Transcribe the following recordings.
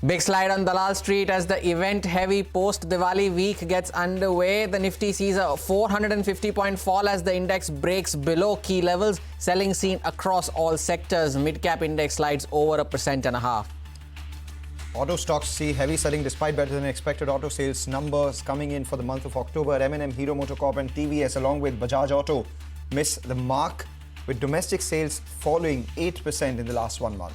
Big slide on Dalal Street as the event-heavy post-Diwali week gets underway. The Nifty sees a 450-point fall as the index breaks below key levels. Selling seen across all sectors. Mid-cap index slides over 1.5%. Auto stocks see heavy selling despite better than expected auto sales numbers coming in for the month of October. M&M, Hero, MotoCorp and TVS along with Bajaj Auto miss the mark, with domestic sales falling 8% in the last 1 month.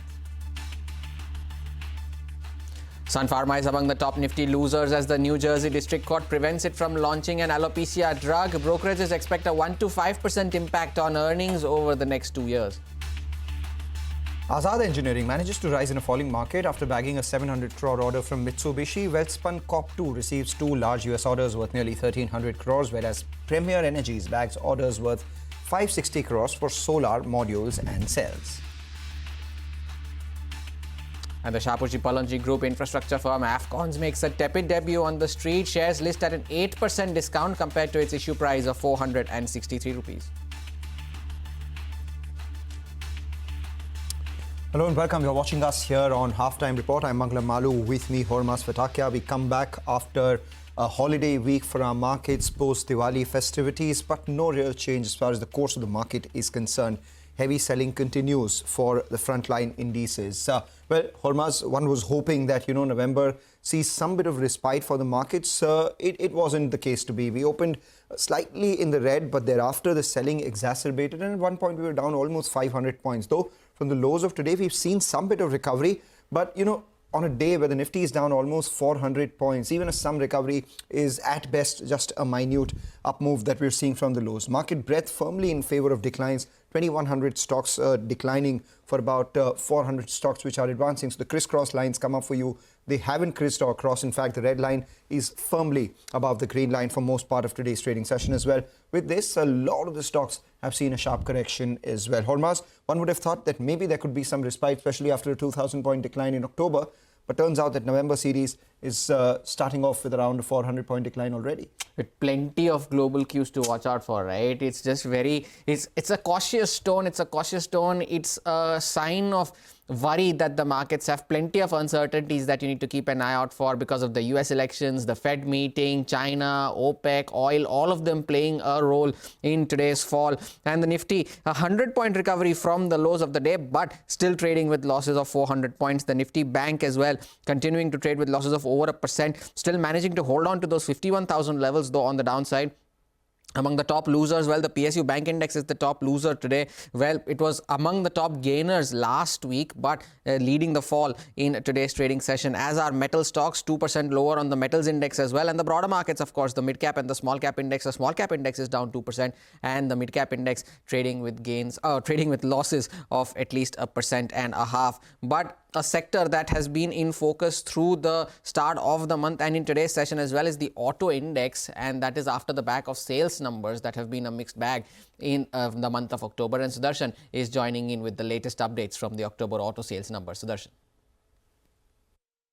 Sun Pharma is among the top Nifty losers as the New Jersey District Court prevents it from launching an alopecia drug. Brokerages expect a 1 to 5% impact on earnings over the next 2 years. Azad Engineering manages to rise in a falling market after bagging a 700 crore order from Mitsubishi. Welspun Corp 2 receives 2 large US orders worth nearly 1,300 crores, whereas Premier Energies bags orders worth 560 crores for solar modules and cells. And the Shapoorji Pallonji Group infrastructure firm Afcons makes a tepid debut on the street. Shares list at an 8% discount compared to its issue price of 463 rupees. Hello and welcome. You're watching us here on Halftime Report. I'm Mangala Malu. With me, Hormaz Fatakia. We come back after a holiday week for our markets post-Diwali festivities, but no real change as far as the course of the market is concerned. Heavy selling continues for the frontline indices. Well, Hormaz, one was hoping that, November sees some bit of respite for the markets. It wasn't the case to be. We opened slightly in the red, but thereafter the selling exacerbated. And at one point, we were down almost 500 points. Though, from the lows of today, we've seen some bit of recovery. But, on a day where the Nifty is down almost 400 points, even some recovery is at best just a minute up move that we're seeing from the lows. Market breadth firmly in favor of declines. 2,100 stocks declining for about 400 stocks which are advancing. So the crisscross lines come up for you. They haven't crissed or crossed. In fact, the red line is firmly above the green line for most part of today's trading session as well. With this, a lot of the stocks have seen a sharp correction as well. Hormaz, one would have thought that maybe there could be some respite, especially after a 2,000-point decline in October. But turns out that November series is starting off with around a 400-point decline already. With plenty of global cues to watch out for, right? It's just it's a cautious tone. It's a cautious tone. It's a sign of worry that the markets have plenty of uncertainties that you need to keep an eye out for because of the US elections, the Fed meeting, China, OPEC, oil, all of them playing a role in today's fall. And the Nifty, a 100-point recovery from the lows of the day, but still trading with losses of 400 points. The Nifty Bank as well, continuing to trade with losses of over 1%, still managing to hold on to those 51,000 levels, though on the downside. Among the top losers, well, the PSU Bank Index is the top loser today. Well, it was among the top gainers last week, but leading the fall in today's trading session, as are metal stocks, 2% lower on the metals index as well. And the broader markets, of course, the mid-cap and the small-cap index. The small-cap index is down 2%, and the mid-cap index trading with trading with losses of at least 1.5%. But a sector that has been in focus through the start of the month and in today's session as well is the auto index, and that is after the back of sales numbers that have been a mixed bag in the month of October. And Sudarshan is joining in with the latest updates from the October auto sales numbers. Sudarshan.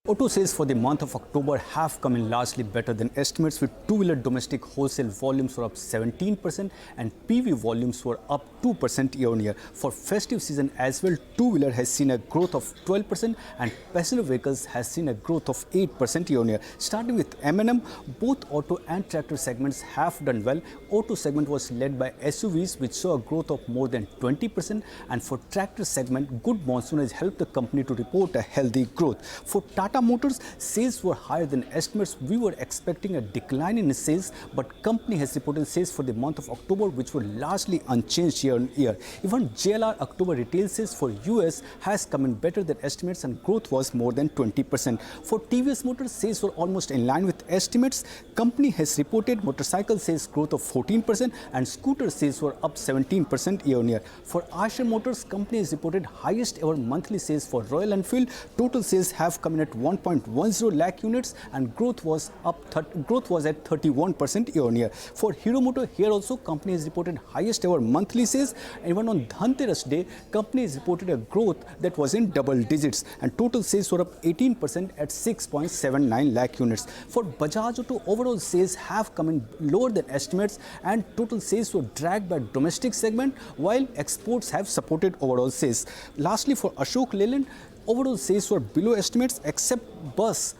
Auto sales for the month of October have come in largely better than estimates, with two-wheeler domestic wholesale volumes were up 17% and PV volumes were up 2% year-on-year. For festive season as well, two-wheeler has seen a growth of 12% and passenger vehicles has seen a growth of 8% year-on-year. Starting with M&M, both auto and tractor segments have done well. Auto segment was led by SUVs, which saw a growth of more than 20%, and for tractor segment, good monsoon has helped the company to report a healthy growth. For Tata Motors, sales were higher than estimates. We were expecting a decline in sales, but company has reported sales for the month of October which were largely unchanged year-on-year. Even JLR October retail sales for US has come in better than estimates and growth was more than 20%. For TVS Motors, sales were almost in line with estimates. Company has reported motorcycle sales growth of 14% and scooter sales were up 17% year-on-year. For Eicher Motors, company has reported highest ever monthly sales for Royal Enfield. Total sales have come in at 1.10 lakh units and growth was at 31% year-on-year. For Hero Motor, here also company has reported highest ever monthly sales. Even on Dhanteras Day, company has reported a growth that was in double digits and total sales were up 18% at 6.79 lakh units. For Bajaj Auto, overall sales have come in lower than estimates and total sales were dragged by domestic segment while exports have supported overall sales. Lastly, for Ashok Leyland, Overall sales were below estimates except bus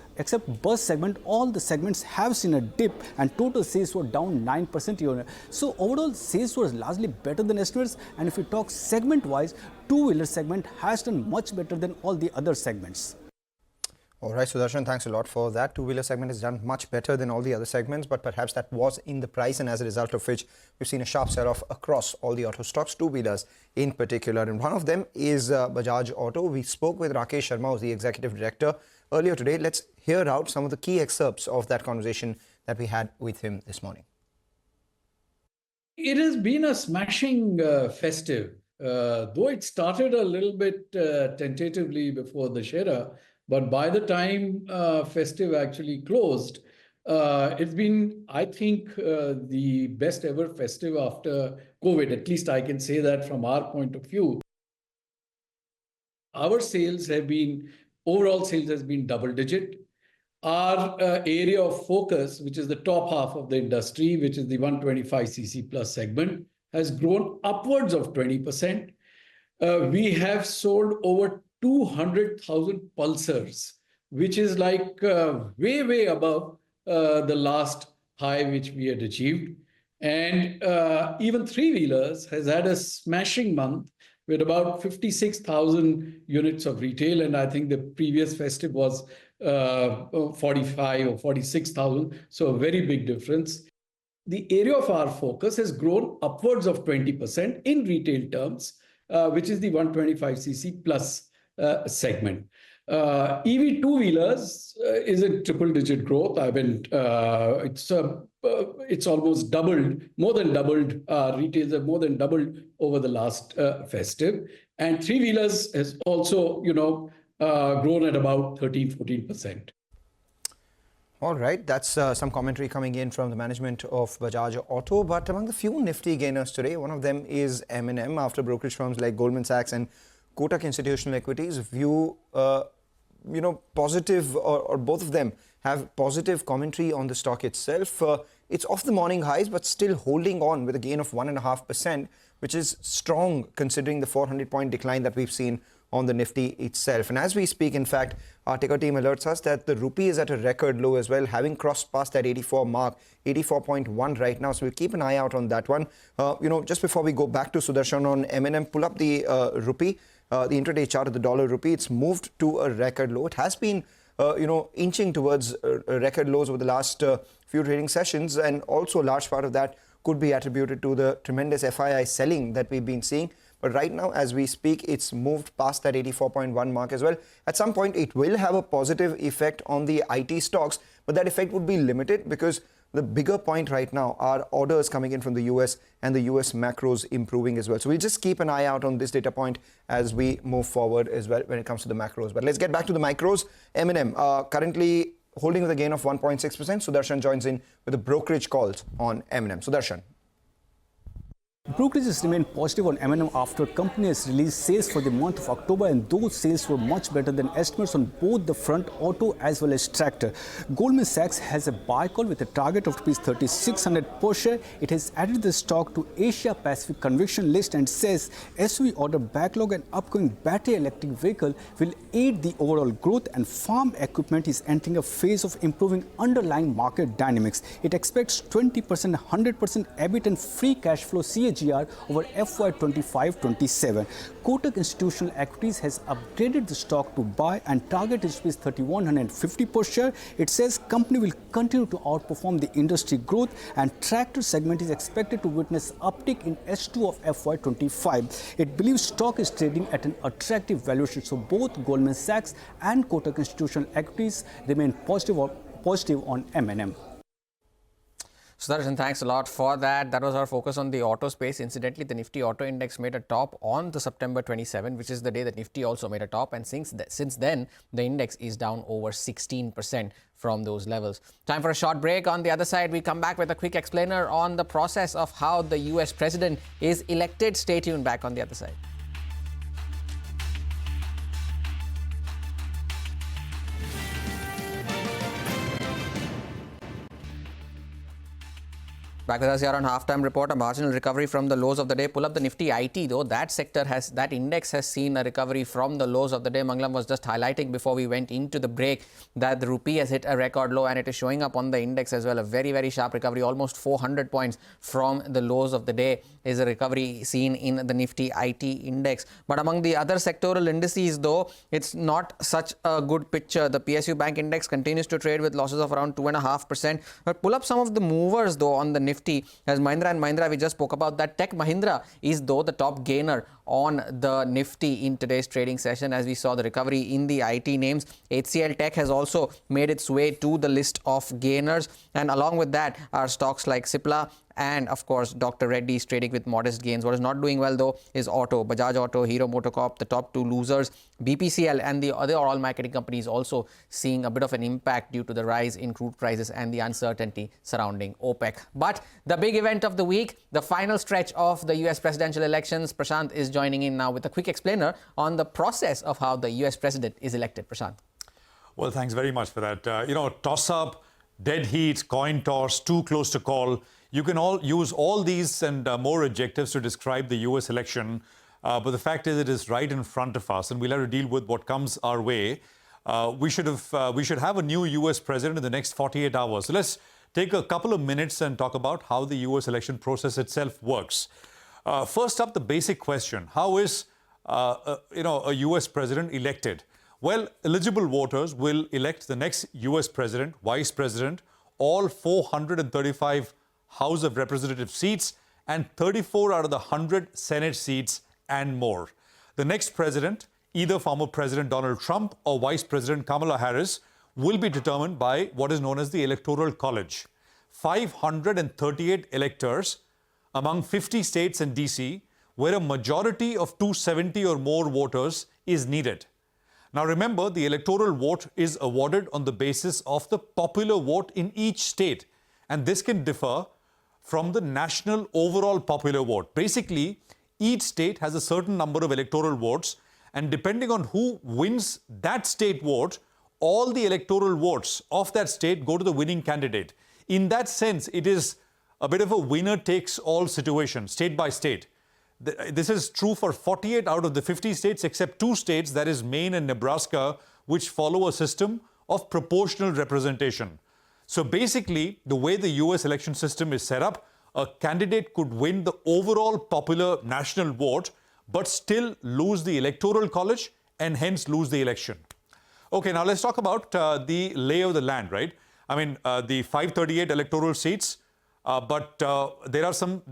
segment. All the segments have seen a dip and total sales were down 9% year-on-year. So overall sales were largely better than estimates, and if we talk segment wise, two-wheeler segment has done much better than all the other segments. All right, Sudarshan, thanks a lot for that. Two-wheeler segment has done much better than all the other segments, but perhaps that was in the price, and as a result of which we've seen a sharp sell-off across all the auto stocks, two-wheelers in particular. And one of them is Bajaj Auto. We spoke with Rakesh Sharma, who's the executive director, earlier today. Let's hear out some of the key excerpts of that conversation that we had with him this morning. It has been a smashing festive, though it started a little bit tentatively before the Shera, but by the time festive actually closed, it's been, I think, the best ever festive after COVID. At least I can say that from our point of view. Our sales have been, overall sales has been double digit. Our area of focus, which is the top half of the industry, which is the 125cc plus segment, has grown upwards of 20%. We have sold over 200,000 pulsars, which is like way, way above the last high which we had achieved. And even three-wheelers has had a smashing month with about 56,000 units of retail. And I think the previous festive was 45 or 46,000. So a very big difference. The area of our focus has grown upwards of 20% in retail terms, which is the 125cc plus segment. EV two-wheelers is a triple-digit growth. I mean, it's almost doubled, more than doubled. Retails have more than doubled over the last festive. And three-wheelers has also, grown at about 13-14%. All right, that's some commentary coming in from the management of Bajaj Auto. But among the few Nifty gainers today, one of them is M&M, after brokerage firms like Goldman Sachs and Kotak Institutional Equities view, positive, or both of them have positive commentary on the stock itself. It's off the morning highs, but still holding on with a gain of 1.5%, which is strong considering the 400-point decline that we've seen on the Nifty itself. And as we speak, in fact, our ticker team alerts us that the rupee is at a record low as well, having crossed past that 84 mark, 84.1 right now. So we'll keep an eye out on that one. Just before we go back to Sudarshan on M&M, pull up the rupee, the intraday chart of the dollar rupee. It's moved to a record low. It has been, inching towards record lows over the last few trading sessions, and also a large part of that could be attributed to the tremendous FII selling that we've been seeing. But right now, as we speak, it's moved past that 84.1 mark as well. At some point, it will have a positive effect on the IT stocks, but that effect would be limited because the bigger point right now are orders coming in from the US and the US macros improving as well. So we'll just keep an eye out on this data point as we move forward as well when it comes to the macros. But let's get back to the micros. M&M currently holding with a gain of 1.6%. Sudarshan joins in with the brokerage calls on M&M. Sudarshan. Brokerages remain positive on M&M after company has released sales for the month of October, and those sales were much better than estimates on both the front auto as well as tractor. Goldman Sachs has a buy call with a target of Rs 3,600 per share. It has added the stock to Asia Pacific conviction list and says SUV order backlog and upcoming battery electric vehicle will aid the overall growth, and farm equipment is entering a phase of improving underlying market dynamics. It expects 20%, 100% EBIT and free cash flow CAGR over FY 25-27. Kotak Institutional Equities has upgraded the stock to buy and target is Rs 3,150 per share. It says company will continue to outperform the industry growth, and tractor segment is expected to witness uptick in H2 of FY 25. It believes stock is trading at an attractive valuation. So both Goldman Sachs and Kotak Institutional Equities remain positive on M&M. Sudarshan, thanks a lot for that. That was our focus on the auto space. Incidentally, the Nifty Auto Index made a top on the September 27, which is the day that Nifty also made a top. And since then, the index is down over 16% from those levels. Time for a short break. On the other side, we come back with a quick explainer on the process of how the US president is elected. Stay tuned. Back on the other side. Back with us here on Halftime Report, a marginal recovery from the lows of the day. Pull up the Nifty IT though. That index has seen a recovery from the lows of the day. Mangalam was just highlighting before we went into the break that the rupee has hit a record low and it is showing up on the index as well. A very, very sharp recovery, almost 400 points from the lows of the day is a recovery seen in the Nifty IT index. But among the other sectoral indices though, it's not such a good picture. The PSU Bank index continues to trade with losses of around 2.5%. But pull up some of the movers though on the Nifty. As Mahindra and Mahindra, we just spoke about that. Tech Mahindra is though the top gainer on the Nifty in today's trading session, as we saw the recovery in the IT names. HCL Tech has also made its way to the list of gainers, and along with that are stocks like Cipla and of course Dr. Reddy's trading with modest gains. What is not doing well though is Auto. Bajaj Auto, Hero MotoCorp, the top two losers. BPCL and the other oil marketing companies also seeing a bit of an impact due to the rise in crude prices and the uncertainty surrounding OPEC. But the big event of the week, the final stretch of the US presidential elections. Prashant is joining in now with a quick explainer on the process of how the US president is elected. Prashant. Well, thanks very much for that. Toss-up, dead heat, coin toss, too close to call. You can all use all these and more adjectives to describe the US election. But the fact is, it is right in front of us, and we'll have to deal with what comes our way. We should have a new US president in the next 48 hours. So let's take a couple of minutes and talk about how the US election process itself works. First up, the basic question: how is a US president elected? Well, eligible voters will elect the next US president, vice president, all 435 House of Representative seats and 34 out of the 100 Senate seats and more. The next president, either former President Donald Trump or Vice President Kamala Harris, will be determined by what is known as the Electoral College. 538 electors among 50 states and DC, where a majority of 270 or more voters is needed. Now remember, the electoral vote is awarded on the basis of the popular vote in each state, and this can differ from the national overall popular vote. Basically, each state has a certain number of electoral votes, and depending on who wins that state vote, all the electoral votes of that state go to the winning candidate. In that sense, it is a bit of a winner-takes-all situation, state by state. This is true for 48 out of the 50 states, except 2 states, that is Maine and Nebraska, which follow a system of proportional representation. So basically, the way the US election system is set up, a candidate could win the overall popular national vote, but still lose the electoral college and hence lose the election. Okay, now let's talk about the lay of the land, right? I mean, the 538 electoral seats, but there are some,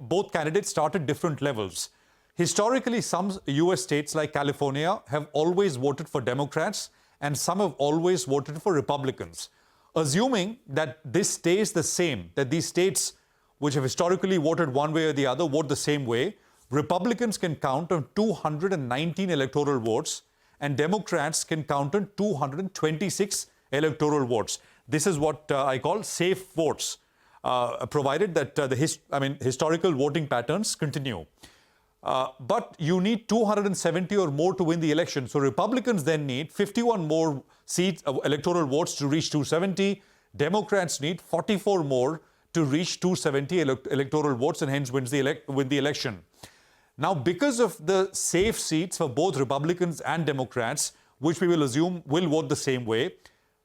both candidates start at different levels. Historically, some US states like California have always voted for Democrats and some have always voted for Republicans. Assuming that this stays the same, that these states which have historically voted one way or the other vote the same way, Republicans can count on 219 electoral votes and Democrats can count on 226 electoral votes. This is what I call safe votes, provided that historical voting patterns continue. But you need 270 or more to win the election. So Republicans then need 51 more seats, electoral votes to reach 270. Democrats need 44 more to reach 270 electoral votes and hence win the election. Now, because of the safe seats for both Republicans and Democrats, which we will assume will vote the same way,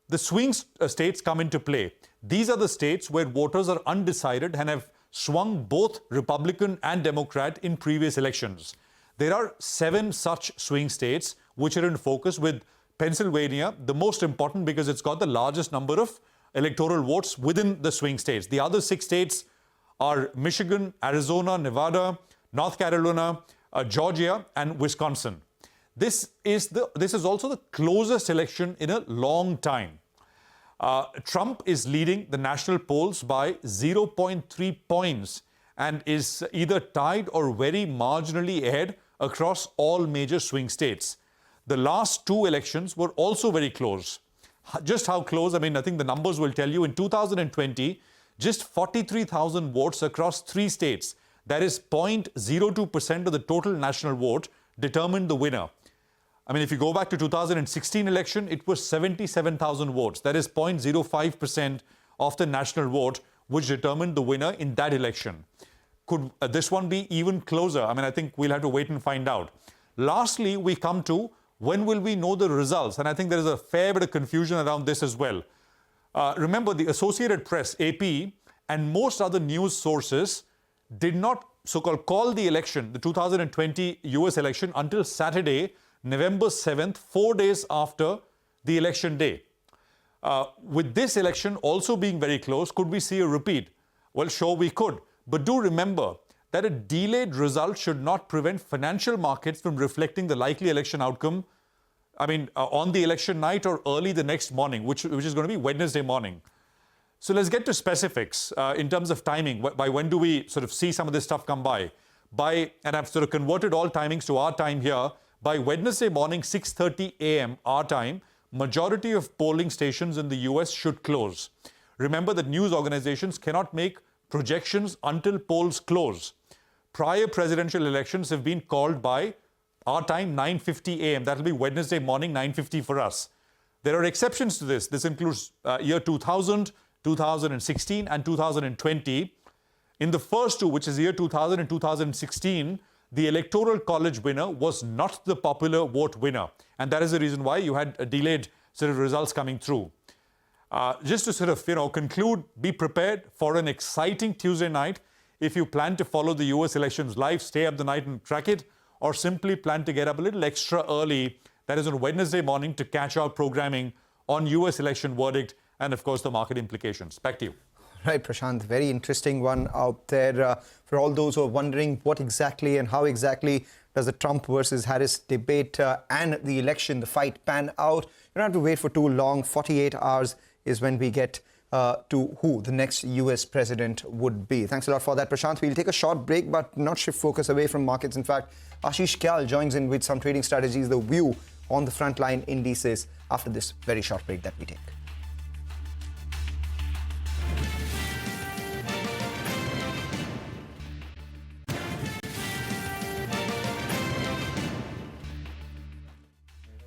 the swing states come into play. These are the states where voters are undecided and have swung both Republican and Democrat in previous elections. There are 7 such swing states which are in focus, with Pennsylvania the most important because it's got the largest number of electoral votes within the swing states. The other 6 states are Michigan, Arizona, Nevada, North Carolina, Georgia, and Wisconsin. This is also the closest election in a long time. Trump is leading the national polls by 0.3 points and is either tied or very marginally ahead across all major swing states. The last 2 elections were also very close. Just how close? I mean, I think the numbers will tell you. In 2020, just 43,000 votes across 3 states, that is 0.02% of the total national vote, determined the winner. I mean, if you go back to 2016 election, it was 77,000 votes. That is 0.05% of the national vote, which determined the winner in that election. Could this one be even closer? I mean, I think we'll have to wait and find out. Lastly, we come to when will we know the results? And I think there is a fair bit of confusion around this as well. Remember, the Associated Press, AP, and most other news sources did not so-called call the election, the 2020 US election, until Saturday, November 7th, 4 days after the election day. With this election also being very close, could we see a repeat? Well, sure we could. But do remember that a delayed result should not prevent financial markets from reflecting the likely election outcome, on the election night or early the next morning, which is going to be Wednesday morning. So let's get to specifics in terms of timing. By when do we sort of see some of this stuff come by? And I've sort of converted all timings to our time here. By Wednesday morning, 6:30 a.m. our time, majority of polling stations in the US should close. Remember that news organizations cannot make projections until polls close. Prior presidential elections have been called by our time, 9:50 a.m. That will be Wednesday morning, 9:50 for us. There are exceptions to this. This includes year 2000, 2016, and 2020. In the first two, which is year 2000 and 2016, the Electoral College winner was not the popular vote winner. And that is the reason why you had a delayed sort of results coming through. Just to sort of, conclude, be prepared for an exciting Tuesday night. If you plan to follow the US elections live, stay up the night and track it, or simply plan to get up a little extra early, that is on Wednesday morning, to catch our programming on US election verdict and, of course, the market implications. Back to you. Right, Prashant, very interesting one out there. For all those who are wondering what exactly and how exactly does the Trump versus Harris debate and the election, the fight pan out, you don't have to wait for too long. 48 hours is when we get to who the next US president would be. Thanks a lot for that, Prashant. We'll take a short break, but not shift focus away from markets. In fact, Ashish Kyal joins in with some trading strategies, the view on the frontline indices after this very short break that we take.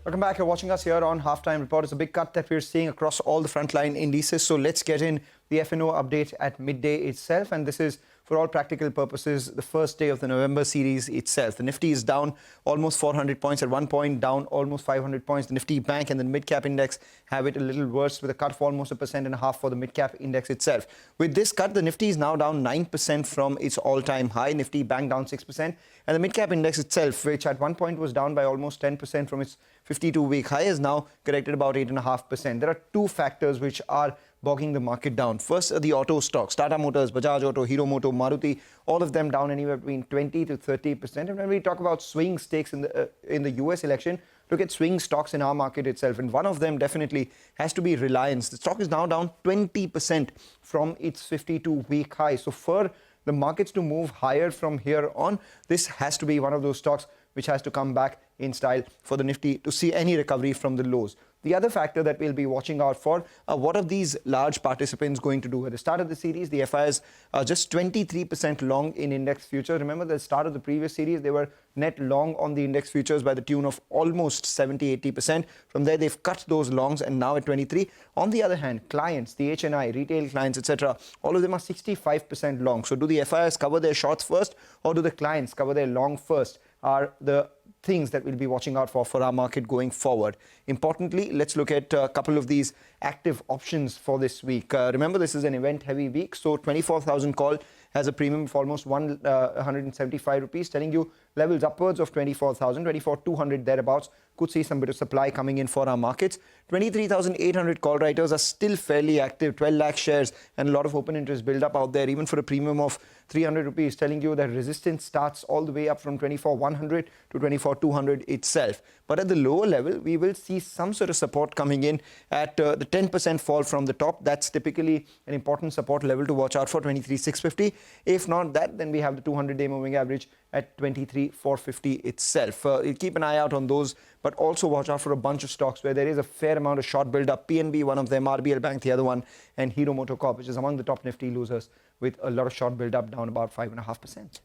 Welcome back. You're watching us here on Halftime Report. It's a big cut that we're seeing across all the frontline indices. So let's get in the F&O update at midday itself. And this is, for all practical purposes, the first day of the November series itself. The Nifty is down almost 400 points at one point, down almost 500 points. The Nifty Bank and the mid-cap index have it a little worse, with a cut of almost 1.5% for the mid-cap index itself. With this cut, the Nifty is now down 9% from its all-time high. Nifty Bank down 6%. And the mid-cap index itself, which at one point was down by almost 10% from its 52-week high, is now corrected about 8.5%. There are two factors which are bogging the market down. First are the auto stocks. Tata Motors, Bajaj Auto, Hero Moto, Maruti, all of them down anywhere between 20 to 30%. And when we talk about swing stakes in the US election, look at swing stocks in our market itself. And one of them definitely has to be Reliance. The stock is now down 20% from its 52-week high. So for the markets to move higher from here on, this has to be one of those stocks which has to come back in style for the Nifty to see any recovery from the lows. The other factor that we'll be watching out for are what are these large participants going to do. At the start of the series, the FIs are just 23% long in index futures. Remember, at the start of the previous series, they were net long on the index futures by the tune of almost 70-80%. From there, they've cut those longs and now at 23. On the other hand, clients, the HNI, retail clients, etc., all of them are 65% long. So do the FIs cover their shorts first, or do the clients cover their long first? Are the things that we'll be watching out for our market going forward. Importantly, let's look at a couple of these active options for this week. Remember, this is an event-heavy week, so 24,000 call has a premium of almost 175 rupees, telling you levels upwards of 24,000, 24,200 thereabouts. Could see some bit of supply coming in for our markets. 23,800 call writers are still fairly active, 12 lakh shares, and a lot of open interest build up out there, even for a premium of 300 rupees, telling you that resistance starts all the way up from 24,100 to 24,200 itself. But at the lower level, we will see some sort of support coming in at the 10% fall from the top. That's typically an important support level to watch out for, 23,650. If not that, then we have the 200-day moving average at 23,450 itself. Keep an eye out on those, but also watch out for a bunch of stocks where there is a fair amount of short build-up. PNB, one of them, RBL Bank, the other one, and Hero MotoCorp, which is among the top Nifty losers, with a lot of short build-up down about 5.5%.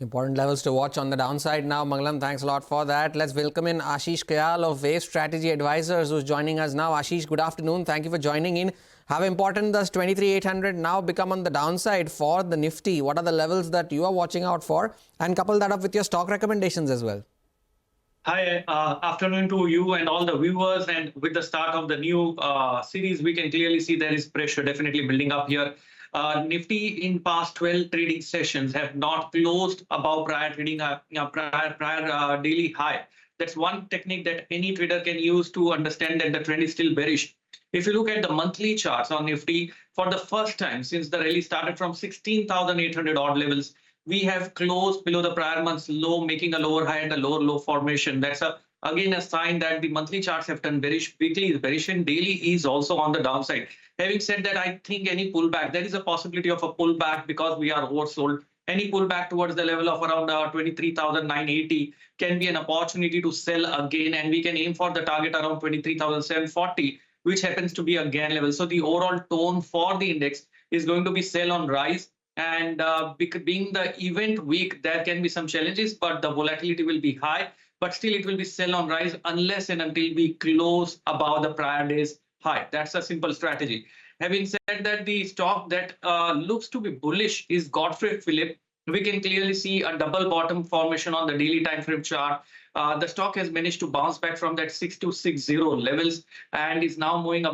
Important levels to watch on the downside now. Mangalam, thanks a lot for that. Let's welcome in Ashish Kayal of Wave Strategy Advisors, who's joining us now. Ashish, good afternoon. Thank you for joining in. How important does 23,800 now become on the downside for the Nifty? What are the levels that you are watching out for? And couple that up with your stock recommendations as well. Hi, afternoon to you and all the viewers. And with the start of the new series, we can clearly see there is pressure definitely building up here. Nifty in past 12 trading sessions have not closed above prior trading prior daily high. That's one technique that any trader can use to understand that the trend is still bearish. If you look at the monthly charts on Nifty, for the first time since the rally started from 16,800 odd levels, we have closed below the prior month's low, making a lower high and a lower low formation. That's again a sign that the monthly charts have turned bearish. Weekly is bearish and daily is also on the downside. Having said that, I think any pullback, there is a possibility of a pullback because we are oversold. Any pullback towards the level of around 23,980 can be an opportunity to sell again, and we can aim for the target around 23,740, which happens to be a gain level. So the overall tone for the index is going to be sell on rise. And being the event week, there can be some challenges, but the volatility will be high. But still, it will be sell on rise unless and until we close above the prior day's high. That's a simple strategy. Having said that, the stock that looks to be bullish is Godfrey Philips. We can clearly see a double bottom formation on the daily time frame chart. The stock has managed to bounce back from that 6260 levels and is now moving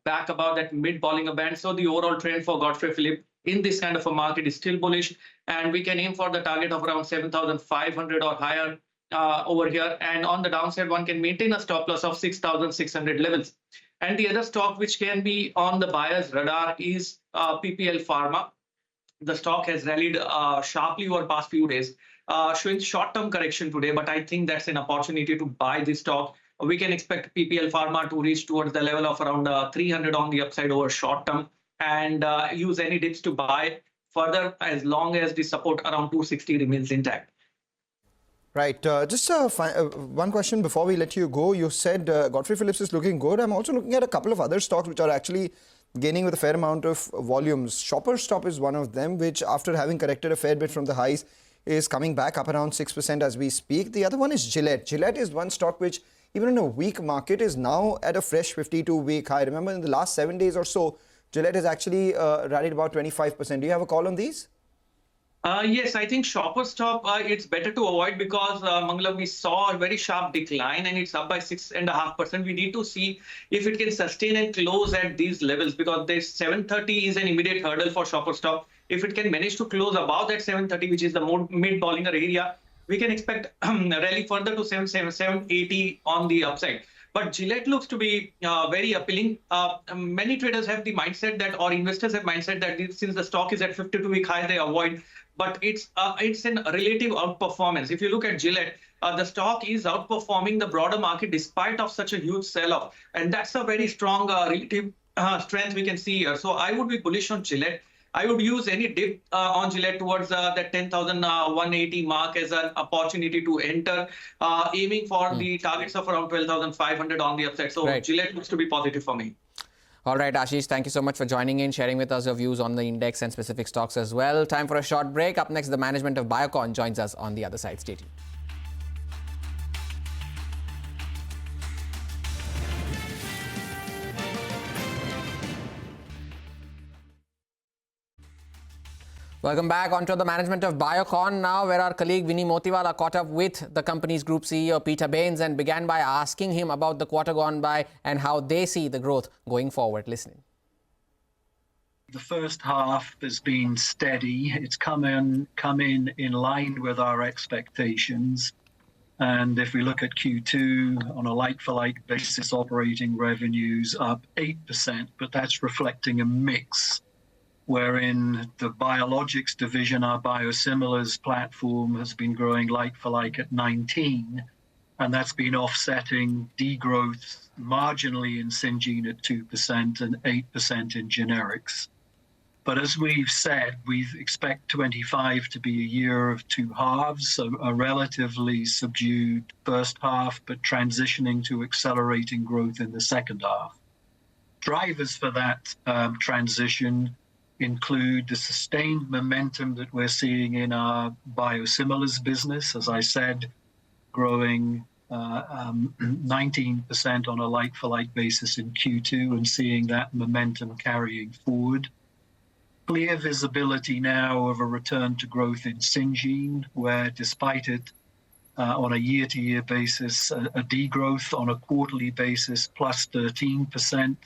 back above that mid Bollinger Band. So the overall trend for Godfrey Philips in this kind of a market is still bullish, and we can aim for the target of around 7,500 or higher over here. And on the downside, one can maintain a stop loss of 6,600 levels. And the other stock which can be on the buyer's radar is PPL Pharma. The stock has rallied sharply over the past few days, showing short-term correction today, but I think that's an opportunity to buy this stock. We can expect PPL Pharma to reach towards the level of around 300 on the upside over short term, and use any dips to buy further as long as the support around 260 remains intact. Right. Just one question before we let you go. You said Godfrey Philips is looking good. I'm also looking at a couple of other stocks which are actually gaining with a fair amount of volumes. Shoppers Stop is one of them, which after having corrected a fair bit from the highs is coming back up around 6% as we speak. The other one is Gillette. Gillette is one stock which, even in a weak market, is now at a fresh 52-week high. Remember, in the last 7 days or so, Gillette has actually rallied about 25%. Do you have a call on these? Yes, I think Shoppers Stop, it's better to avoid because, Mangalam, we saw a very sharp decline and it's up by 6.5%. We need to see if it can sustain and close at these levels, because this 730 is an immediate hurdle for Shoppers Stop. If it can manage to close above that 730, which is the mid Bollinger area, we can expect rally further to 780 on the upside. But Gillette looks to be very appealing. Many traders have the mindset that, or investors have mindset that since the stock is at 52-week high, they avoid. But it's in relative outperformance. If you look at Gillette, the stock is outperforming the broader market despite of such a huge sell-off. And that's a very strong relative strength we can see here. So I would be bullish on Gillette. I would use any dip on Gillette towards that 10,180 mark as an opportunity to enter, aiming for the targets of around 12,500 on the upside. So right. Gillette looks to be positive for me. All right, Ashish, thank you so much for joining in, sharing with us your views on the index and specific stocks as well. Time for a short break. Up next, the management of Biocon joins us on the other side. Stay tuned. Welcome back onto the management of Biocon now, where our colleague Vinny Motiwala caught up with the company's group CEO Peter Baines and began by asking him about the quarter gone by and how they see the growth going forward. Listening. The first half has been steady. It's come in line with our expectations. And if we look at Q2 on a like-for-like basis, operating revenues up 8%, but that's reflecting a mix wherein the biologics division, our biosimilars platform, has been growing like-for-like at 19, and that's been offsetting degrowth marginally in Syngene at 2% and 8% in generics. But as we've said, we expect 25 to be a year of two halves, so a relatively subdued first half, but transitioning to accelerating growth in the second half. Drivers for that transition include the sustained momentum that we're seeing in our biosimilars business, as I said, growing 19% on a like-for-like basis in Q2 and seeing that momentum carrying forward. Clear visibility now of a return to growth in Syngene, where despite it on a year-to-year basis, a degrowth on a quarterly basis, plus 13%,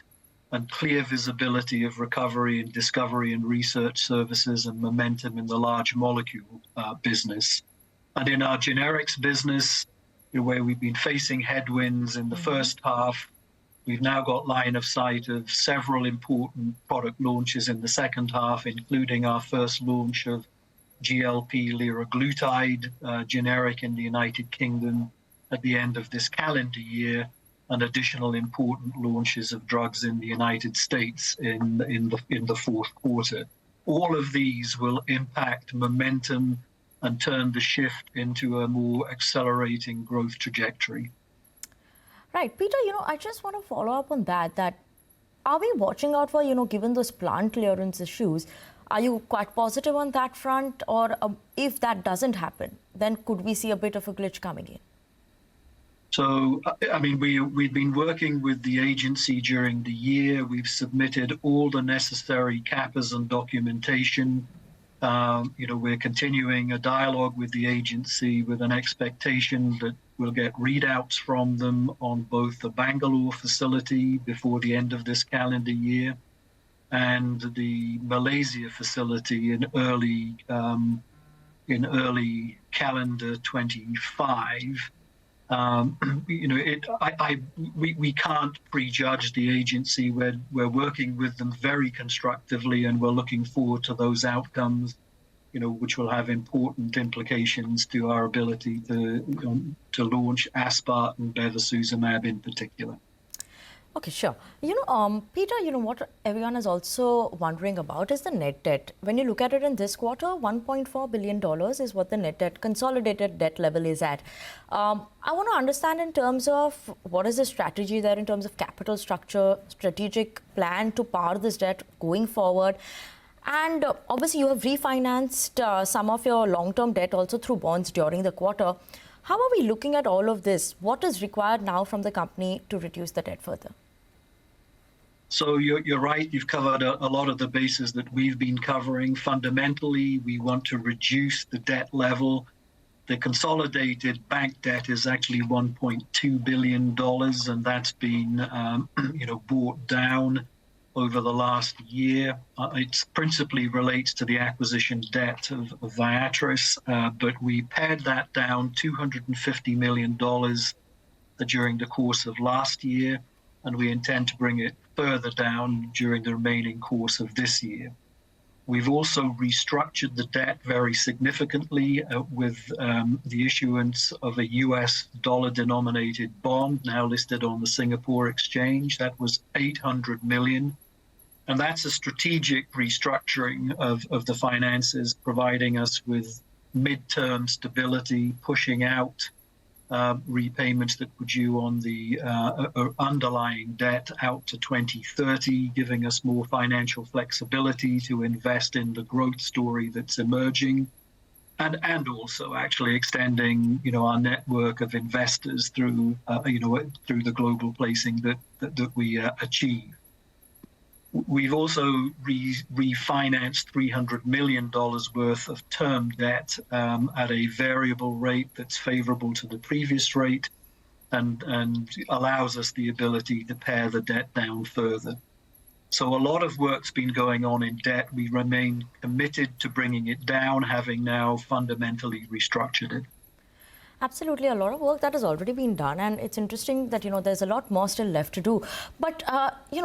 and clear visibility of recovery in discovery and research services and momentum in the large molecule business. And in our generics business, where we've been facing headwinds in the first half, we've now got line of sight of several important product launches in the second half, including our first launch of GLP liraglutide generic in the United Kingdom at the end of this calendar year, and additional important launches of drugs in the United States in the fourth quarter. All of these will impact momentum and turn the shift into a more accelerating growth trajectory. Right, Peter, I just want to follow up on that are we watching out for, given those plant clearance issues, are you quite positive on that front? Or if that doesn't happen, then could we see a bit of a glitch coming in? So, I mean, we've been working with the agency during the year. We've submitted all the necessary CAPAs and documentation. We're continuing a dialogue with the agency with an expectation that we'll get readouts from them on both the Bangalore facility before the end of this calendar year and the Malaysia facility in early calendar 25. We can't prejudge the agency. We're working with them very constructively, and we're looking forward to those outcomes, which will have important implications to our ability to launch aspart and bevacizumab in particular. Okay, sure. Peter, what everyone is also wondering about is the net debt. When you look at it in this quarter, $1.4 billion is what the net debt, consolidated debt level is at. I want to understand in terms of what is the strategy there in terms of capital structure, strategic plan to power this debt going forward. And obviously, you have refinanced some of your long-term debt also through bonds during the quarter. How are we looking at all of this? What is required now from the company to reduce the debt further? So you're right. You've covered a lot of the bases that we've been covering. Fundamentally, we want to reduce the debt level. The consolidated bank debt is actually $1.2 billion, and that's been, brought down over the last year. It principally relates to the acquisition debt of Viatris, but we pared that down $250 million during the course of last year, and we intend to bring it further down during the remaining course of this year. We've also restructured the debt very significantly with the issuance of a US dollar-denominated bond, now listed on the Singapore Exchange. That was $800 million. And that's a strategic restructuring of the finances, providing us with midterm stability, pushing out repayments that were due on the underlying debt out to 2030, giving us more financial flexibility to invest in the growth story that's emerging, and also actually extending, our network of investors through the global placing that we achieve. We've also refinanced $300 million worth of term debt at a variable rate that's favorable to the previous rate and allows us the ability to pare the debt down further. So a lot of work's been going on in debt. We remain committed to bringing it down, having now fundamentally restructured it. Absolutely, a lot of work that has already been done, and it's interesting that there's a lot more still left to do. But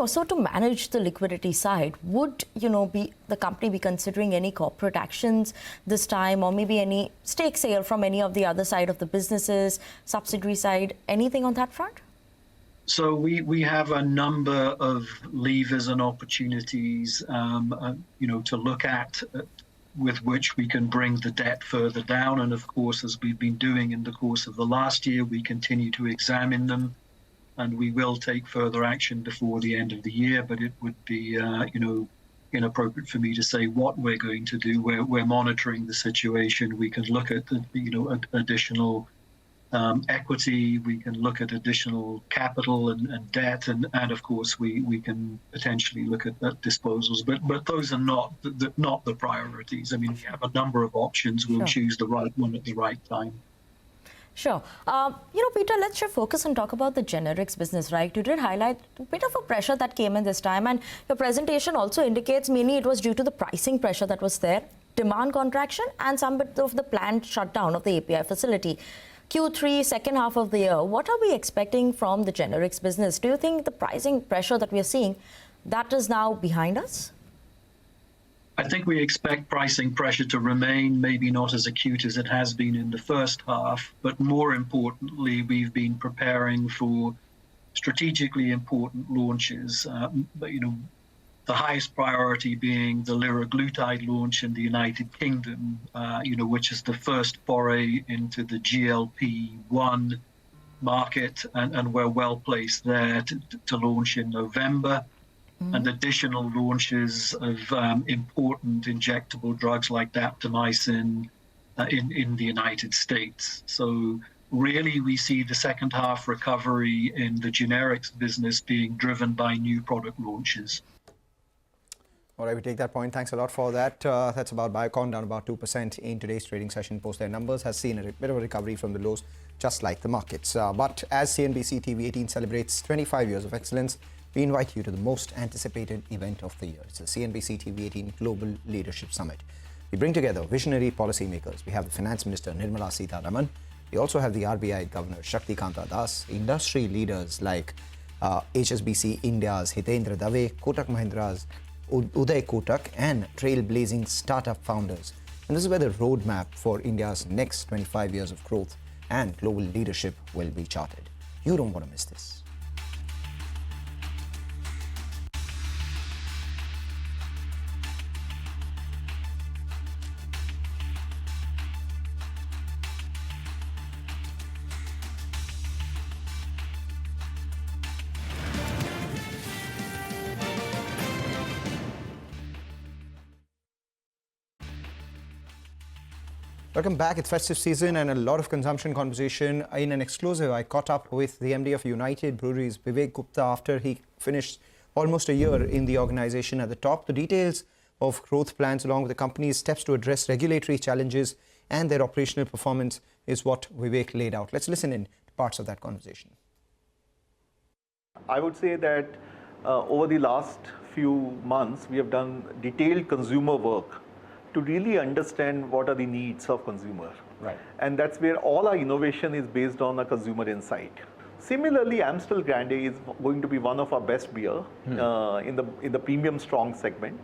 so to manage the liquidity side, would the company be considering any corporate actions this time, or maybe any stake sale from any of the other side of the businesses, subsidiary side, anything on that front? So we have a number of levers and opportunities, to look at with which we can bring the debt further down. And of course, as we've been doing in the course of the last year, we continue to examine them, and we will take further action before the end of the year. But it would be, inappropriate for me to say what we're going to do. We're monitoring the situation. We can look at additional equity. We can look at additional capital and debt, and of course we can potentially look at disposals. But those are not the priorities. I mean, we have a number of options. We'll choose the right one at the right time. Sure. Peter, let's shift focus and talk about the generics business, right? You did highlight a bit of a pressure that came in this time, and your presentation also indicates mainly it was due to the pricing pressure that was there, demand contraction, and some bit of the planned shutdown of the API facility. Q3, second half of the year, what are we expecting from the generics business? Do you think the pricing pressure that we are seeing, that is now behind us? I think we expect pricing pressure to remain, maybe not as acute as it has been in the first half, but more importantly, we've been preparing for strategically important launches. The highest priority being the liraglutide launch in the United Kingdom, which is the first foray into the GLP-1 market, and we're well placed there to launch in November. And additional launches of important injectable drugs like daptomycin in the United States. So really, we see the second half recovery in the generics business being driven by new product launches. All right, we take that point. Thanks a lot for that. That's about Biocon, down about 2% in today's trading session. Post their numbers has seen a bit of a recovery from the lows, just like the markets. But as CNBC-TV18 celebrates 25 years of excellence, we invite you to the most anticipated event of the year. It's the CNBC-TV18 Global Leadership Summit. We bring together visionary policymakers. We have the Finance Minister Nirmala Sitharaman. We also have the RBI Governor Shaktikanta Das, industry leaders like HSBC India's Hitendra Dave, Kotak Mahindra's Uday Kotak, and trailblazing startup founders. And this is where the roadmap for India's next 25 years of growth and global leadership will be charted. You don't want to miss this. Welcome back. It's festive season and a lot of consumption conversation. In an exclusive, I caught up with the MD of United Breweries, Vivek Gupta, after he finished almost a year in the organization at the top. The details of growth plans along with the company's steps to address regulatory challenges and their operational performance is what Vivek laid out. Let's listen in to parts of that conversation. I would say that over the last few months, we have done detailed consumer work to really understand what are the needs of consumer. Right. And that's where all our innovation is based on a consumer insight. Similarly, Amstel Grande is going to be one of our best beer in the premium strong segment.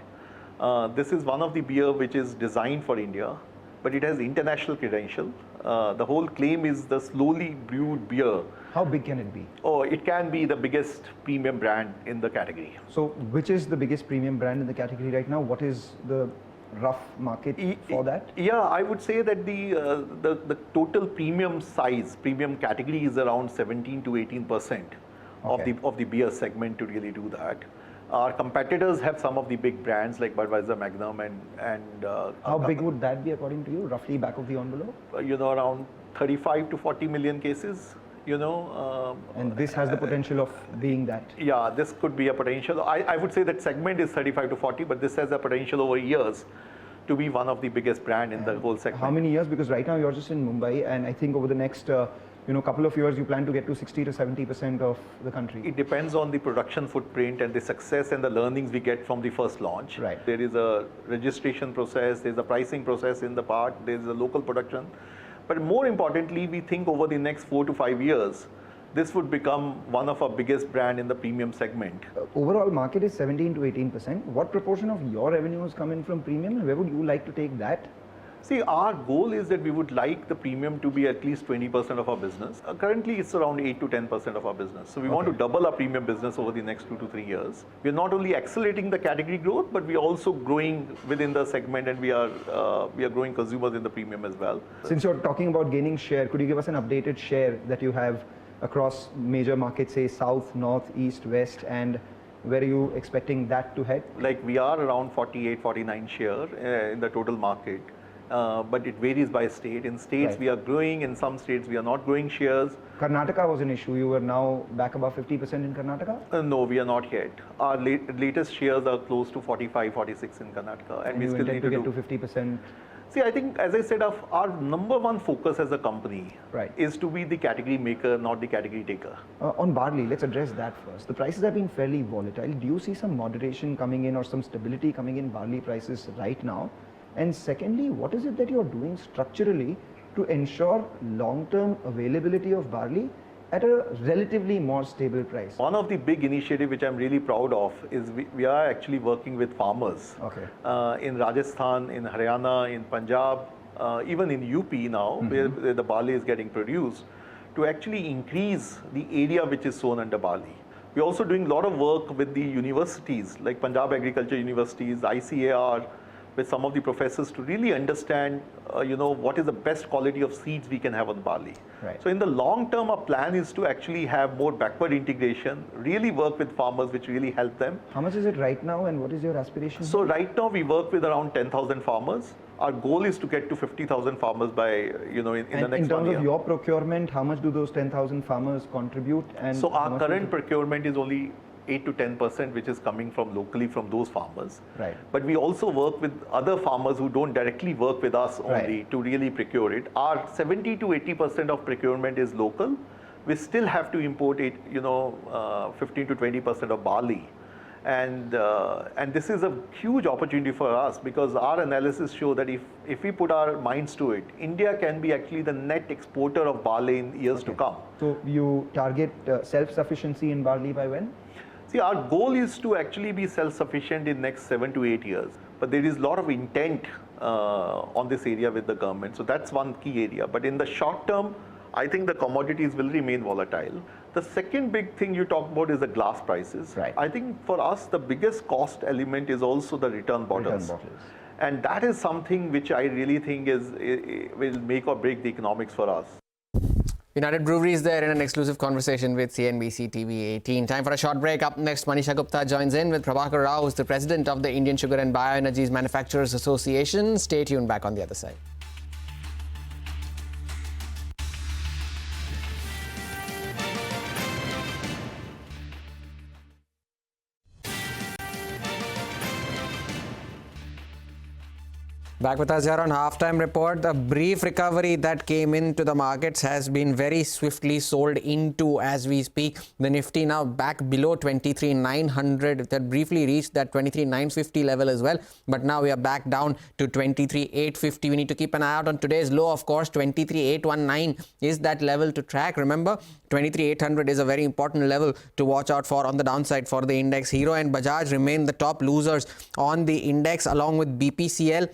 This is one of the beer which is designed for India, but it has international credential. The whole claim is the slowly brewed beer. How big can it be? Oh, it can be the biggest premium brand in the category. So which is the biggest premium brand in the category right now? What is the rough market for that? Yeah, I would say that the total premium size, premium category is around 17 to 18% of the beer segment to really do that. Our competitors have some of the big brands like Budweiser, Magnum, and how big would that be according to you, roughly back of the envelope? Around 35 to 40 million cases. And this has the potential of being that? Yeah, this could be a potential. I would say that segment is 35 to 40, but this has a potential over years to be one of the biggest brand in the whole segment. How many years? Because right now you're just in Mumbai, and I think over the next couple of years you plan to get to 60 to 70% of the country. It depends on the production footprint and the success and the learnings we get from the first launch. Right. There is a registration process, there's a pricing process in the part, there's a local production. But more importantly, we think over the next 4 to 5 years, this would become one of our biggest brand in the premium segment. Overall market is 17 to 18%. What proportion of your revenues come in from premium, and where would you like to take that? See, our goal is that we would like the premium to be at least 20% of our business. Currently, it's around 8 to 10% of our business. So we want to double our premium business over the next 2 to 3 years. We're not only accelerating the category growth, but we're also growing within the segment, and we are growing consumers in the premium as well. Since you're talking about gaining share, could you give us an updated share that you have across major markets, say South, North, East, West, and Where are you expecting that to head? Like we are around 48, 49 share in the total market. But it varies by state. In states we are growing, in some states we are not growing shares. Karnataka was an issue. You are now back above 50% in Karnataka? No, we are not yet. Our latest shares are close to 45, 46 in Karnataka. And we still need to get to 50%? See, I think, as I said, our number one focus as a company is to be the category maker, not the category taker. On barley, let's address that first. The prices have been fairly volatile. Do you see some moderation coming in or some stability coming in barley prices right now? And secondly, what is it that you're doing structurally to ensure long-term availability of barley at a relatively more stable price? One of the big initiatives which I'm really proud of is we are actually working with farmers in Rajasthan, in Haryana, in Punjab, even in UP now, where the barley is getting produced, to actually increase the area which is sown under barley. We're also doing a lot of work with the universities like Punjab Agriculture Universities, ICAR, with some of the professors to really understand, what is the best quality of seeds we can have on barley. So in the long term, our plan is to actually have more backward integration, really work with farmers, which really help them. How much is it right now, and what is your aspiration? So right now, we work with around 10,000 farmers. Our goal is to get to 50,000 farmers by, in the next 1 year. In terms of your procurement, how much do those 10,000 farmers contribute? And so our current procurement is only 8 to 10%, which is coming from locally from those farmers. But we also work with other farmers who don't directly work with us only to really procure it. Our 70 to 80% of procurement is local. We still have to import it, 15 to 20% of barley. And this is a huge opportunity for us, because our analysis show that if we put our minds to it, India can be actually the net exporter of barley in years to come. So you target self-sufficiency in barley by when? See, our goal is to actually be self-sufficient in next 7 to 8 years. But there is a lot of intent on this area with the government. So that's one key area. But in the short term, I think the commodities will remain volatile. The second big thing you talk about is the glass prices. I think for us, the biggest cost element is also the return bottles. And that is something which I really think will make or break the economics for us. United Breweries there in an exclusive conversation with CNBC-TV18. Time for a short break. Up next, Manisha Gupta joins in with Prabhakar Rao, who's the president of the Indian Sugar and Bioenergies Manufacturers Association. Stay tuned, back on the other side. Back with us here on Halftime Report. The brief recovery that came into the markets has been very swiftly sold into as we speak. The Nifty now back below 23,900. That briefly reached that 23,950 level as well. But now we are back down to 23,850. We need to keep an eye out on today's low, of course. 23,819 is that level to track. Remember, 23,800 is a very important level to watch out for on the downside for the index. Hero and Bajaj remain the top losers on the index, along with BPCL.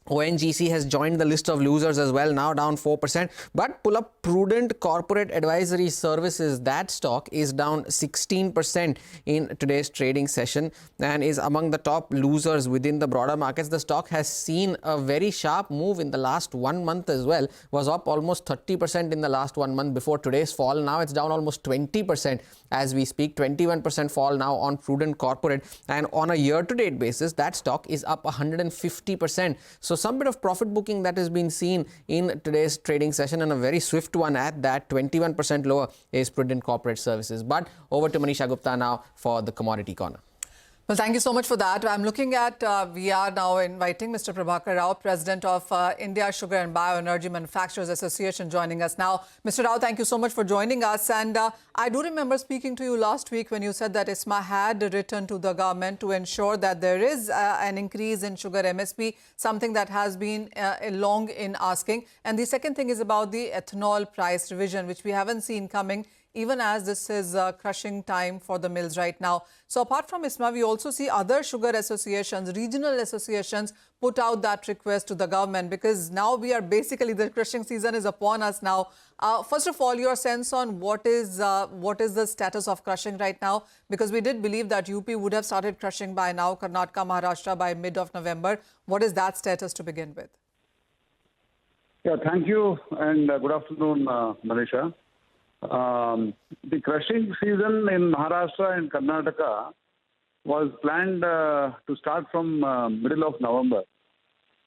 ONGC has joined the list of losers as well, now down 4%. But pull up Prudent Corporate Advisory Services. That stock is down 16% in today's trading session and is among the top losers within the broader markets. The stock has seen a very sharp move in the last 1 month as well. Was up almost 30% in the last 1 month before today's fall. Now it's down almost 20% as we speak. 21% fall now on Prudent Corporate. And on a year-to-date basis, that stock is up 150%. So some bit of profit booking that has been seen in today's trading session, and a very swift one at that. 21% lower is Prudent Corporate Services. But over to Manisha Gupta now for the Commodity Corner. Well, thank you so much for that. I'm looking at, we are now inviting Mr. Prabhakar Rao, President of India Sugar and Bioenergy Manufacturers Association, joining us now. Mr. Rao, thank you so much for joining us. And I do remember speaking to you last week when you said that ISMA had written to the government to ensure that there is an increase in sugar MSP, something that has been long in asking. And the second thing is about the ethanol price revision, which we haven't seen coming, even as this is crushing time for the mills right now. So apart from ISMA, we also see other sugar associations, regional associations, put out that request to the government, because now we are basically, the crushing season is upon us now. First of all, your sense on what is the status of crushing right now? Because we did believe that UP would have started crushing by now, Karnataka, Maharashtra by mid of November. What is that status to begin with? Yeah, thank you, and good afternoon, Manisha. The crushing season in Maharashtra and Karnataka was planned to start from middle of November.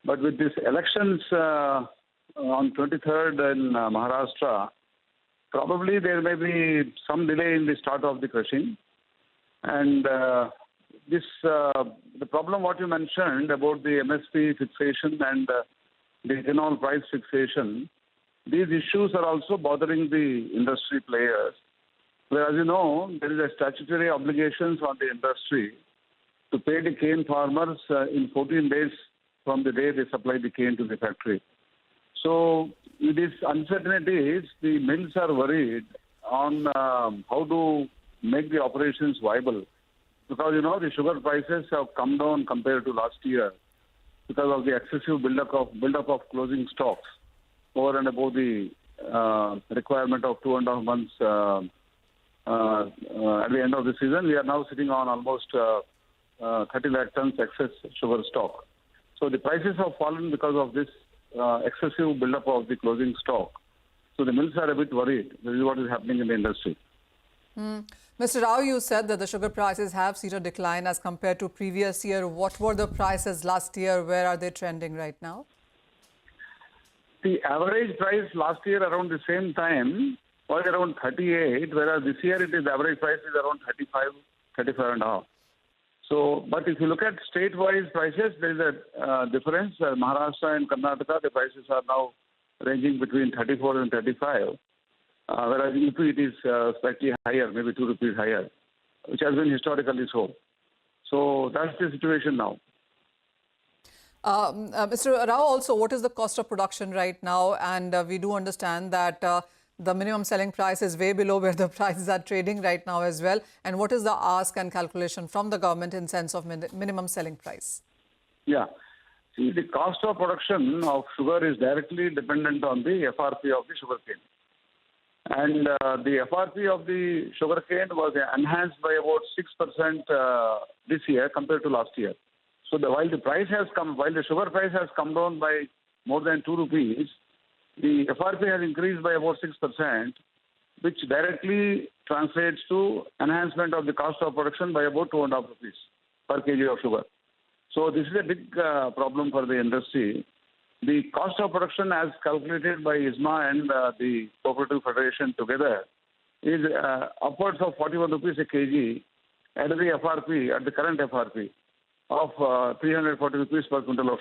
But with these elections on 23rd in Maharashtra, probably there may be some delay in the start of the crushing. And the problem what you mentioned about the MSP fixation and the ethanol price fixation, these issues are also bothering the industry players. Whereas, you know, there is a statutory obligations on the industry to pay the cane farmers in 14 days from the day they supply the cane to the factory. So with these uncertainties, the mills are worried on how to make the operations viable. Because, you know, the sugar prices have come down compared to last year because of the excessive buildup of closing stocks over and above the requirement of 2.5 months at the end of the season. We are now sitting on almost 30 lakh tons excess sugar stock. So the prices have fallen because of this excessive buildup of the closing stock. So the mills are a bit worried. This is what is happening in the industry. Mr. Rao, you said that the sugar prices have seen a decline as compared to previous year. What were the prices last year? Where are they trending right now? The average price last year around the same time was around 38, whereas this year the average price is around 35 and a half. So, but if you look at state-wise prices, there is a difference. Maharashtra and Karnataka, the prices are now ranging between 34 and 35. Whereas in UP it is slightly higher, maybe 2 rupees higher, which has been historically so. So that's the situation now. Mr. Rao, also, what is the cost of production right now? And we do understand that the minimum selling price is way below where the prices are trading right now as well. And what is the ask and calculation from the government in sense of minimum selling price? Yeah. See, the cost of production of sugar is directly dependent on the FRP of the sugarcane. And the FRP of the sugarcane was enhanced by about 6% this year compared to last year. So while the sugar price has come down by more than 2 rupees, the FRP has increased by about 6%, which directly translates to enhancement of the cost of production by about 2.5 rupees per kg of sugar. So this is a big problem for the industry. The cost of production as calculated by ISMA and the Cooperative Federation together is upwards of 41 rupees a kg at the FRP, at the current FRP of 340 rupees per quintal of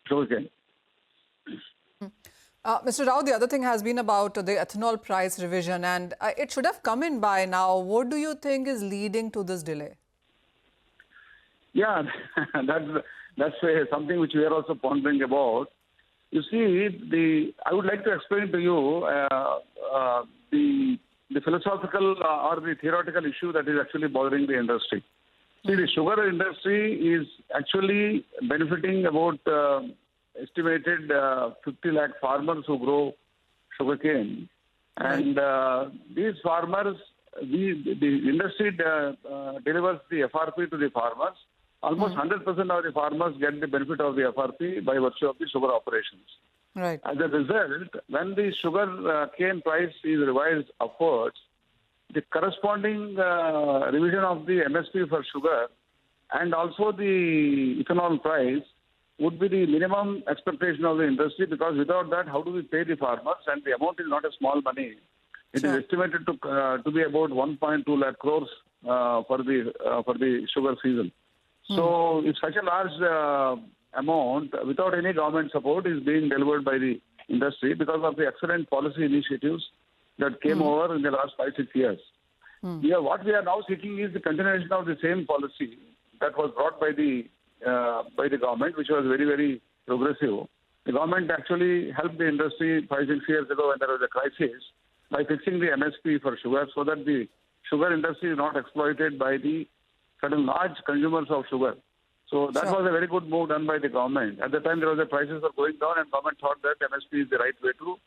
sugarcane. Mr. Rao, the other thing has been about the ethanol price revision, and it should have come in by now. What do you think is leading to this delay? Yeah, that's something which we are also pondering about. You see, I would like to explain to you the philosophical or the theoretical issue that is actually bothering the industry. See, the sugar industry is actually benefiting about estimated 50 lakh farmers who grow sugarcane. And these farmers, the industry delivers the FRP to the farmers. Almost 100% of the farmers get the benefit of the FRP by virtue of the sugar operations. Right. As a result, when the sugar cane price is revised upwards, the corresponding revision of the MSP for sugar and also the ethanol price would be the minimum expectation of the industry, because without that, how do we pay the farmers? And the amount is not a small money. It is estimated to be about 1.2 lakh crores for the sugar season. So if such a large amount without any government support is being delivered by the industry because of the excellent policy initiatives that came over in the last 5-6 years. Yeah, what we are now seeking is the continuation of the same policy that was brought by the government, which was very, very progressive. The government actually helped the industry 5-6 years ago when there was a crisis by fixing the MSP for sugar, so that the sugar industry is not exploited by the certain large consumers of sugar. So that was a very good move done by the government. At the time, there was the prices were going down, and government thought that MSP is the right way to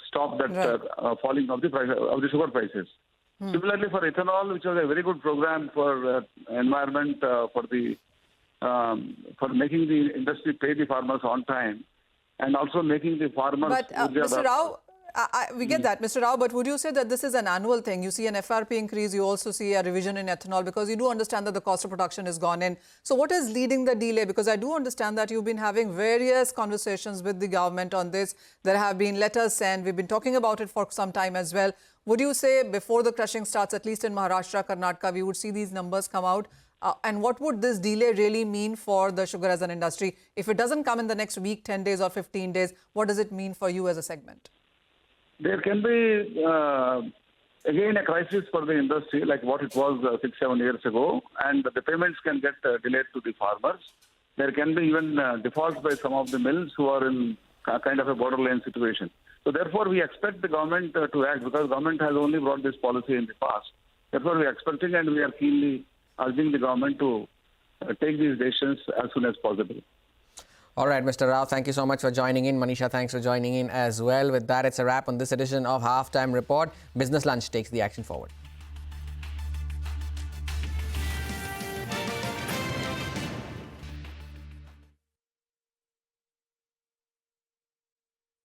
stop that falling of the price of the sugar prices. Similarly, for ethanol, which was a very good program for environment, for making the industry pay the farmers on time, and also making the farmers. But Mr. Rao, We get that, Mr. Rao, but would you say that this is an annual thing? You see an FRP increase, you also see a revision in ethanol, because you do understand that the cost of production has gone in. So what is leading the delay? Because I do understand that you've been having various conversations with the government on this. There have been letters sent. We've been talking about it for some time as well. Would you say before the crushing starts, at least in Maharashtra, Karnataka, we would see these numbers come out? And what would this delay really mean for the sugar as an industry? If it doesn't come in the next week, 10 days or 15 days, what does it mean for you as a segment? There can be, again, a crisis for the industry like what it was 6-7 years ago, and the payments can get delayed to the farmers. There can be even defaults by some of the mills who are in kind of a borderline situation. So therefore, we expect the government to act, because government has only brought this policy in the past. Therefore, we are expecting and we are keenly urging the government to take these decisions as soon as possible. All right, Mr. Rao, thank you so much for joining in. Manisha, thanks for joining in as well. With that, it's a wrap on this edition of Halftime Report. Business Lunch takes the action forward.